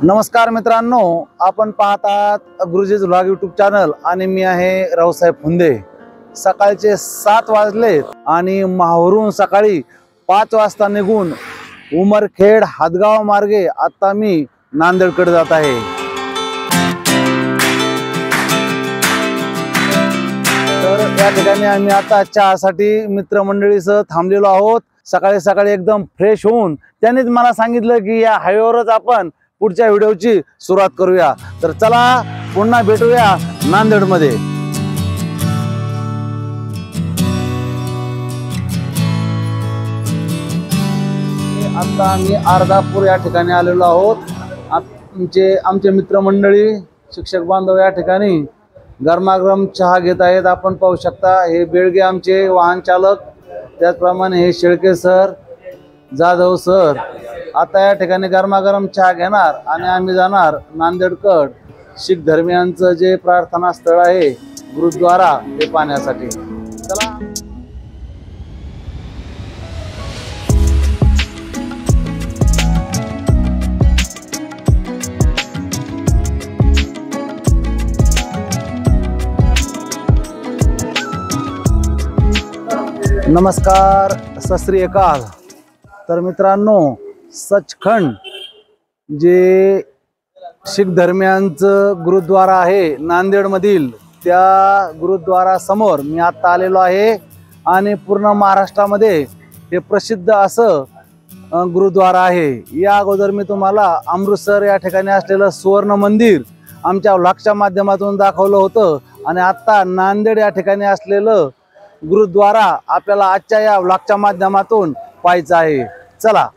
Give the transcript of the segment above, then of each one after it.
नमस्कार मित्रांनो, आपण पाहतात गुरुजीज व्लॉग यूट्यूब चॅनल आणि मी आहे रावसाहेब फुंदे। सकाळचे 7 वाजले आणि माहूरहून सकाळी 5 वाजता निघून उमरखेड हातगाव मार्गे आता मी नांदेडकडे जात आहे। तर या ठिकाणी आम्ही आता चहासाठी मित्रमंडळीसह थांबलेलो आहोत। सकाळी सकाळी एकदम फ्रेश होऊन त्यांनीच मला सांगितलं की या हायवेवरच आपण पुढच्या व्हिडिओची सुरुवात करूया। तर चला पुन्हा भेटूया नांदेडमध्ये। आता आम्ही अर्धापूर या ठिकाणी आलेलो आहोत। आमचे मित्रमंडळी शिक्षक बांधव या ठिकाणी गरमागरम चहा घेत आहेत। आपण पाहू शकता हे बेळगे आमचे वाहन चालक, त्याचप्रमाणे हे शेळके सर, जाधव सर आता या ठिकाणी गरमागरम चहा घेणार आणि आम्ही जाणार नांदेडकड शीख धर्मियांचं जे प्रार्थना स्थळ आहे गुरुद्वारा ते पाहण्यासाठी। चला नमस्कार, सत श्री अकाल। तर मित्रांनो, सचखंड जे शीख धर्मियांचं गुरुद्वारा आहे नांदेडमधील, त्या गुरुद्वारा समोर मी आता आलेलो आहे। आणि पूर्ण महाराष्ट्रामध्ये हे प्रसिद्ध असं गुरुद्वारा आहे। या अगोदर मी तुम्हाला अमृतसर या ठिकाणी असलेलं सुवर्ण मंदिर आमच्या व्लॉगच्या माध्यमातून दाखवलं होतं आणि आता नांदेड या ठिकाणी असलेलं गुरुद्वारा आपल्याला आजच्या या व्लॉगच्या माध्यमातून पाहायचं आहे। चला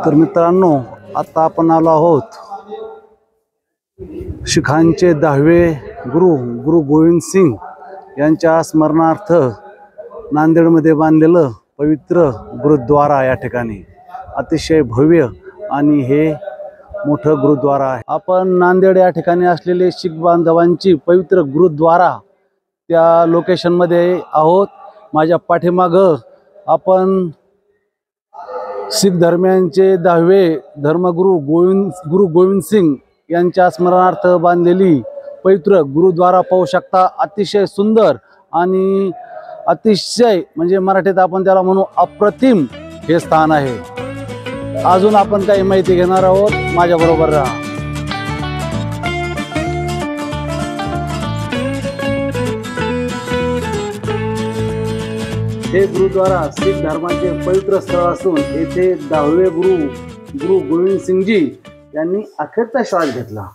तर मित्रांनो, आता आपण आलो आहोत शिखांचे 10वे गुरु गोविंद सिंग यांच्या स्मरणार्थ नांदेडमध्ये बांधलेलं पवित्र गुरुद्वारा या ठिकाणी अतिशय भव्य आणि हे मोठं गुरुद्वारा आहे। आपण नांदेड या ठिकाणी असलेले शीख बांधवांची पवित्र गुरुद्वारा त्या लोकेशनमध्ये आहोत। माझ्या पाठीमागं आपण शीख धर्मियांचे 10वे धर्मगुरू गुरु गोविंद सिंग यांच्या स्मरणार्थ बांधलेली पवित्र गुरुद्वारा पाहू शकता। अतिशय सुंदर आणि अतिशय म्हणजे मराठीत आपण त्याला म्हणू अप्रतिम हे स्थान आहे। अजून आपण काही माहिती घेणार आहोत, माझ्या बरोबर राहा। हे गुरुद्वारा शीख धर्माचे पवित्र स्थळ असून येथे 10वे गुरु गोविंद सिंगजी यांनी अखेरचा श्वास घेतला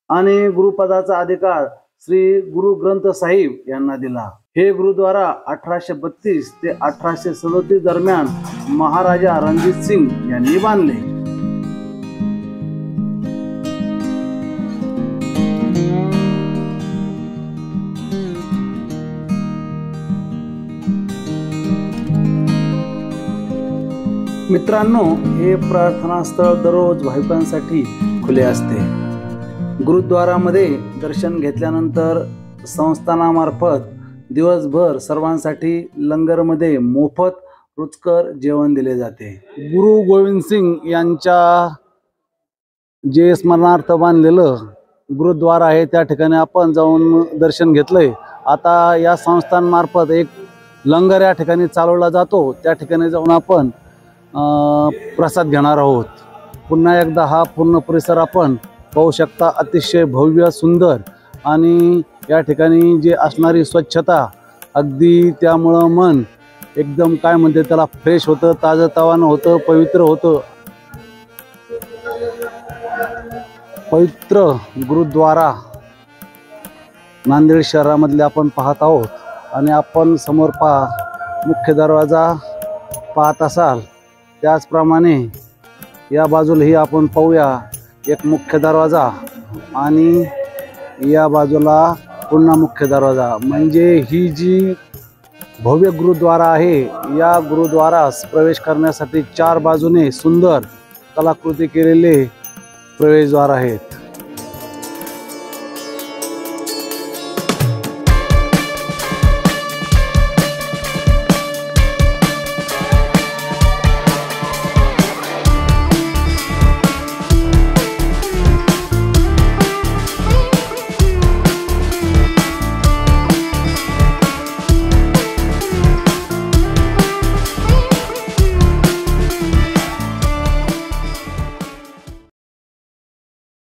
आणि गुरुपदाचा अधिकार श्री गुरु ग्रंथ साहिब यांना दिला। हे गुरुद्वारा 1832 ते 1837 दरम्यान महाराजा रणजीत सिंग यांनी बांधले। मित्रांनो, हे प्रार्थना स्थळ दररोज भाविकांसाठी खुले असते। गुरुद्वारामध्ये दर्शन घेतल्यानंतर संस्थानामार्फत दिवसभर सर्वांसाठी लंगरमध्ये मोफत रुचकर जेवण दिले जाते। गुरु गोविंद सिंग यांच्या जे स्मरणार्थ बांधलेलं गुरुद्वारा आहे त्या ठिकाणी आपण जाऊन दर्शन घेतलंय। आता या संस्थांमार्फत एक लंगर या ठिकाणी चालवला जातो, त्या ठिकाणी जाऊन आपण प्रसाद घेणार आहोत। पुन्हा एकदा हा पूर्ण परिसर आपण पाहू शकता। अतिशय भव्य सुंदर आणि या ठिकाणी जे असणारी स्वच्छता अगदी त्यामुळं मन एकदम काय म्हणते त्याला फ्रेश होतं, ताजंतवानं होतं, पवित्र होतं। पवित्र गुरुद्वारा नांदेड शहरामधले आपण पाहत आहोत आणि आपण समोर मुख्य दरवाजा पाहत असाल, त्याचप्रमाणे या बाजूलाही आपण पाहूया एक मुख्य दरवाजा आणि या बाजूला पुन्हा मुख्य दरवाजा। म्हणजे ही जी भव्य गुरुद्वारा आहे, या गुरुद्वारास प्रवेश करण्यासाठी 4 बाजूने सुंदर कलाकृती केलेले प्रवेशद्वार आहेत।